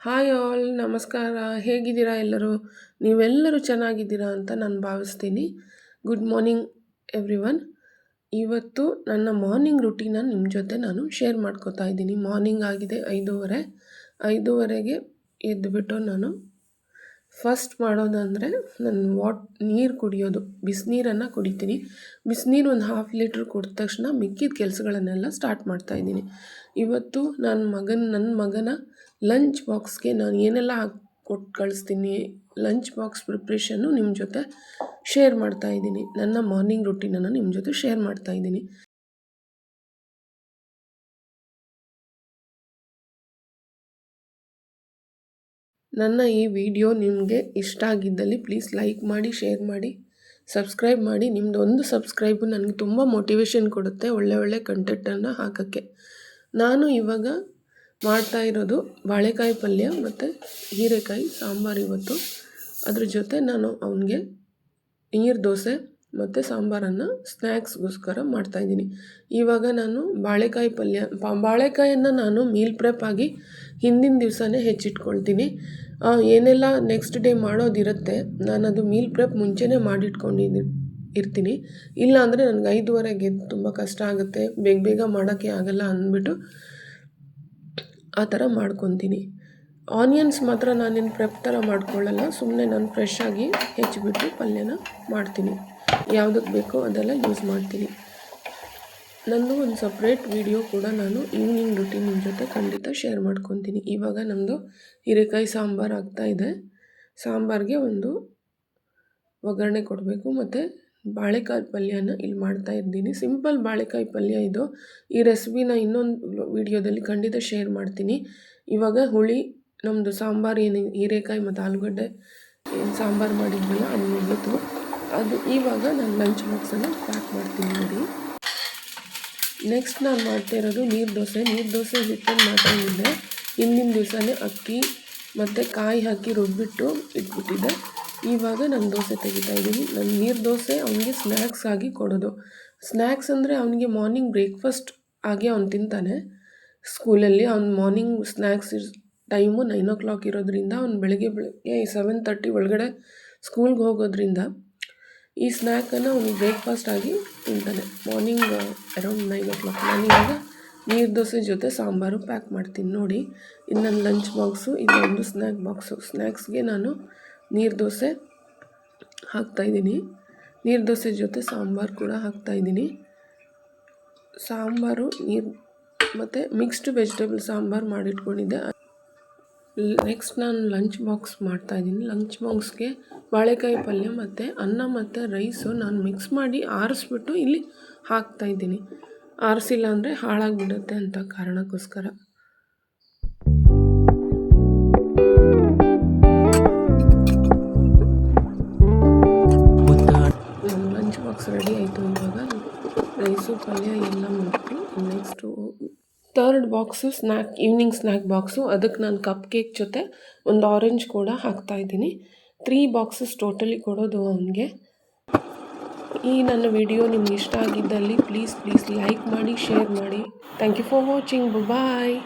Hi all, ನಮಸ್ಕಾರ. ಹೇಗಿದ್ದೀರಾ ಎಲ್ಲರೂ? ನೀವೆಲ್ಲರೂ ಚೆನ್ನಾಗಿದ್ದೀರಾ ಅಂತ ನಾನು ಭಾವಿಸ್ತೀನಿ. Good morning everyone. ಇವತ್ತು ನನ್ನ ಮಾರ್ನಿಂಗ್ ರೂಟೀನ ನಿಮ್ಮ ಜೊತೆ ನಾನು ಶೇರ್ ಮಾಡ್ಕೋತಾ ಇದ್ದೀನಿ. ಮಾರ್ನಿಂಗ್ ಆಗಿದೆ 5:30. 5:30ಗೆ ಎದ್ದುಬಿಟ್ಟು ನಾನು ಫಸ್ಟ್ ಮಾಡೋದಂದರೆ ನಾನು ನೀರು ಕುಡಿಯೋದು. ಬಿಸಿನೀರನ್ನು ಕುಡಿತೀನಿ. ಬಿಸಿನೀರು ಒಂದು 1/2 ಲೀಟ್ರ್ ಕುಡಿದ ತಕ್ಷಣ ಮಿಕ್ಕಿದ ಕೆಲಸಗಳನ್ನೆಲ್ಲ ಸ್ಟಾರ್ಟ್ ಮಾಡ್ತಾಯಿದ್ದೀನಿ. ಇವತ್ತು ನನ್ನ ಮಗನ ಲಂಚ್ ಬಾಕ್ಸ್ಗೆ ನಾನು ಏನೆಲ್ಲ ಕೊಟ್ಟು ಕಳಿಸ್ತೀನಿ, ಲಂಚ್ ಬಾಕ್ಸ್ ಪ್ರಿಪ್ರೇಷನ್ನು ನಿಮ್ಮ ಜೊತೆ ಶೇರ್ ಮಾಡ್ತಾಯಿದ್ದೀನಿ. ನನ್ನ ಮಾರ್ನಿಂಗ್ ರೂಟೀನನ್ನು ನಿಮ್ಮ ಜೊತೆ ಶೇರ್ ಮಾಡ್ತಾಯಿದ್ದೀನಿ. ನನ್ನ ಈ ವಿಡಿಯೋ ನಿಮಗೆ ಇಷ್ಟ ಆಗಿದ್ದಲ್ಲಿ ಪ್ಲೀಸ್ ಲೈಕ್ ಮಾಡಿ, ಶೇರ್ ಮಾಡಿ, ಸಬ್ಸ್ಕ್ರೈಬ್ ಮಾಡಿ. ನಿಮ್ಮದು ಒಂದು ಸಬ್ಸ್ಕ್ರೈಬು ನನಗೆ ತುಂಬ ಮೋಟಿವೇಶನ್ ಕೊಡುತ್ತೆ ಒಳ್ಳೆ ಕಂಟೆಂಟನ್ನು ಹಾಕೋಕ್ಕೆ. ನಾನು ಇವಾಗ ಮಾಡ್ತಾ ಇರೋದು ಬಾಳೆಕಾಯಿ ಪಲ್ಯ ಮತ್ತು ಹೀರೆಕಾಯಿ ಸಾಂಬಾರು ಇವತ್ತು. ಅದ್ರ ಜೊತೆ ನಾನು ಅವನಿಗೆ ನೀರು ದೋಸೆ ಮತ್ತು ಸಾಂಬಾರನ್ನು ಸ್ನ್ಯಾಕ್ಸ್ಗೋಸ್ಕರ ಮಾಡ್ತಾಯಿದ್ದೀನಿ. ಇವಾಗ ನಾನು ಬಾಳೆಕಾಯನ್ನು ನಾನು ಮೀಲ್ ಪ್ರೆಪ್ ಆಗಿ ಹಿಂದಿನ ದಿವಸನೇ ಹೆಚ್ಚಿಟ್ಕೊಳ್ತೀನಿ. ಏನೆಲ್ಲ ನೆಕ್ಸ್ಟ್ ಡೇ ಮಾಡೋದಿರುತ್ತೆ, ನಾನದು ಮೀಲ್ ಪ್ರೆಪ್ ಮುಂಚೆನೇ ಇರ್ತೀನಿ. ಇಲ್ಲ ಅಂದರೆ ನನಗೆ 5:30ಗೆ ತುಂಬ ಕಷ್ಟ ಆಗುತ್ತೆ, ಬೇಗ ಮಾಡೋಕ್ಕೆ ಆಗಲ್ಲ ಅಂದ್ಬಿಟ್ಟು ಆ ಥರ ಮಾಡ್ಕೊತೀನಿ. ಆನಿಯನ್ಸ್ ಮಾತ್ರ ನಾನೇನು ಪ್ರೆಪ್ ಥರ ಮಾಡ್ಕೊಳ್ಳಲ್ಲ, ಸುಮ್ಮನೆ ನಾನು ಫ್ರೆಶ್ ಆಗಿ ಹೆಚ್ಚಿಬಿಟ್ಟು ಪಲ್ಯನ ಮಾಡ್ತೀನಿ. ಯಾವುದಕ್ಕೆ ಬೇಕೋ ಅದೆಲ್ಲ ಯೂಸ್ ಮಾಡ್ತೀನಿ. ನನ್ನದು ಒಂದು ಸಪ್ರೇಟ್ ವಿಡಿಯೋ ಕೂಡ ನಾನು ಈವ್ನಿಂಗ್ ರೂಟೀನ್ ನಿಮ್ಮ ಜೊತೆ ಖಂಡಿತ ಶೇರ್ ಮಾಡ್ಕೊತೀನಿ. ಇವಾಗ ನಮ್ಮದು ಹೀರೆಕಾಯಿ ಸಾಂಬಾರು ಆಗ್ತಾಯಿದೆ. ಸಾಂಬಾರಿಗೆ ಒಂದು ಒಗ್ಗರಣೆ ಕೊಡಬೇಕು ಮತ್ತು ಬಾಳೆಕಾಯಿ ಪಲ್ಯನ ಇಲ್ಲಿ ಮಾಡ್ತಾಯಿದ್ದೀನಿ. ಸಿಂಪಲ್ ಬಾಳೆಕಾಯಿ ಪಲ್ಯ ಇದು. ಈ ರೆಸಿಪಿನ ಇನ್ನೊಂದು ವಿಡಿಯೋದಲ್ಲಿ ಖಂಡಿತ ಶೇರ್ ಮಾಡ್ತೀನಿ. ಇವಾಗ ನಮ್ಮದು ಸಾಂಬಾರು ಏನು ಹೀರೆಕಾಯಿ ಮತ್ತು ಆಲೂಗಡ್ಡೆ ಏನು ಸಾಂಬಾರು ಮಾಡಿದ್ವಲ್ಲ ಅದು ಮುಗಿತು. ಅದು ಇವಾಗ ನಾನು ಲಂಚ್ ಬಾಕ್ಸನ್ನು ಪ್ಯಾಕ್ ಮಾಡ್ತೀನಿ ನೋಡಿ. ನೆಕ್ಸ್ಟ್ ನಾನು ಮಾಡ್ತಾಯಿರೋದು ನೀರು ದೋಸೆ ಹಿಟ್ಟನ್ನು ಮಾಡ್ಕೊಂಡಿದ್ದೆ. ಹಿಂದಿನ ದಿವಸನೇ ಅಕ್ಕಿ ಮತ್ತು ಕಾಯಿ ಹಾಕಿ ರುಬ್ಬಿಟ್ಟು ಇಟ್ಬಿಟ್ಟಿದ್ದೆ. ಇವಾಗ ನಾನು ದೋಸೆ ತೆಗಿತಾಯಿದ್ದೀನಿ. ನಾನು ನೀರು ದೋಸೆ ಅವನಿಗೆ ಸ್ನ್ಯಾಕ್ಸ್ ಆಗಿ ಕೊಡೋದು. ಸ್ನ್ಯಾಕ್ಸ್ ಅಂದರೆ ಅವನಿಗೆ ಮಾರ್ನಿಂಗ್ ಬ್ರೇಕ್ಫಾಸ್ಟ್ ಆಗಿ ಅವ್ನು ತಿಂತಾನೆ. ಸ್ಕೂಲಲ್ಲಿ ಅವ್ನು ಮಾರ್ನಿಂಗ್ ಸ್ನ್ಯಾಕ್ಸ್ ಟೈಮು 9 o'clock ಇರೋದ್ರಿಂದ ಅವ್ನು ಬೆಳಗ್ಗೆ 7:30 ಒಳಗಡೆ ಸ್ಕೂಲ್ಗೆ ಹೋಗೋದ್ರಿಂದ ಈ ಸ್ನ್ಯಾಕನ್ನು ಅವನಿಗೆ ಬ್ರೇಕ್ಫಾಸ್ಟ್ ಆಗಿ ತಿಂತಾನೆ ಮಾರ್ನಿಂಗ್ ಅರೌಂಡ್ 9 o'clock. ನಾನಿವಾಗ ನೀರು ದೋಸೆ ಜೊತೆ ಸಾಂಬಾರು ಪ್ಯಾಕ್ ಮಾಡ್ತೀನಿ ನೋಡಿ. ಇದು ನನ್ನ ಲಂಚ್ ಬಾಕ್ಸು, ಇದೊಂದು ಸ್ನ್ಯಾಕ್ ಬಾಕ್ಸು. ಸ್ನ್ಯಾಕ್ಸ್ಗೆ ನಾನು ನೀರು ದೋಸೆ ಹಾಕ್ತಾಯಿದ್ದೀನಿ. ನೀರು ದೋಸೆ ಜೊತೆ ಸಾಂಬಾರು ಕೂಡ ಹಾಕ್ತಾಯಿದ್ದೀನಿ. ಸಾಂಬಾರು ಮತ್ತು ಮಿಕ್ಸ್ಡ್ ವೆಜಿಟೇಬಲ್ ಸಾಂಬಾರು ಮಾಡಿಟ್ಕೊಂಡಿದ್ದೆ. ನೆಕ್ಸ್ಟ್ ನಾನು ಲಂಚ್ ಬಾಕ್ಸ್ ಮಾಡ್ತಾಯಿದ್ದೀನಿ. ಲಂಚ್ ಬಾಕ್ಸ್ಗೆ ಬಾಳೆಕಾಯಿ ಪಲ್ಯ ಮತ್ತು ಅನ್ನ ಮತ್ತು ರೈಸು ನಾನು ಮಿಕ್ಸ್ ಮಾಡಿ ಆರಿಸ್ಬಿಟ್ಟು ಇಲ್ಲಿ ಹಾಕ್ತಾಯಿದ್ದೀನಿ. ಆರಿಸಿಲ್ಲ ಅಂದರೆ ಹಾಳಾಗಿಬಿಡುತ್ತೆ ಅಂತ ಕಾರಣಕ್ಕೋಸ್ಕರ. ನನ್ನ ಲಂಚ್ ಬಾಕ್ಸ್ ರೆಡಿ ಆಯಿತು. ಇವಾಗ ರೈಸು ಪಲ್ಯ ಎಲ್ಲ ಮುಗಿತು. Next third box evening snack box. ಅದಕ್ಕೆ ನಾನು ಕಪ್ ಕೇಕ್ ಜೊತೆ ಒಂದು ಆರೆಂಜ್ ಕೂಡ ಹಾಕ್ತಾಯಿದ್ದೀನಿ. 3 ಬಾಕ್ಸಸ್ ಟೋಟಲಿ ಕೊಡೋದು ಅವನಿಗೆ. ಈ ನನ್ನ ವಿಡಿಯೋ ನಿಮ್ಗೆ ಇಷ್ಟ ಆಗಿದ್ದಲ್ಲಿ ಪ್ಲೀಸ್ ಲೈಕ್ ಮಾಡಿ, ಶೇರ್ ಮಾಡಿ. Thank you for watching. Bye.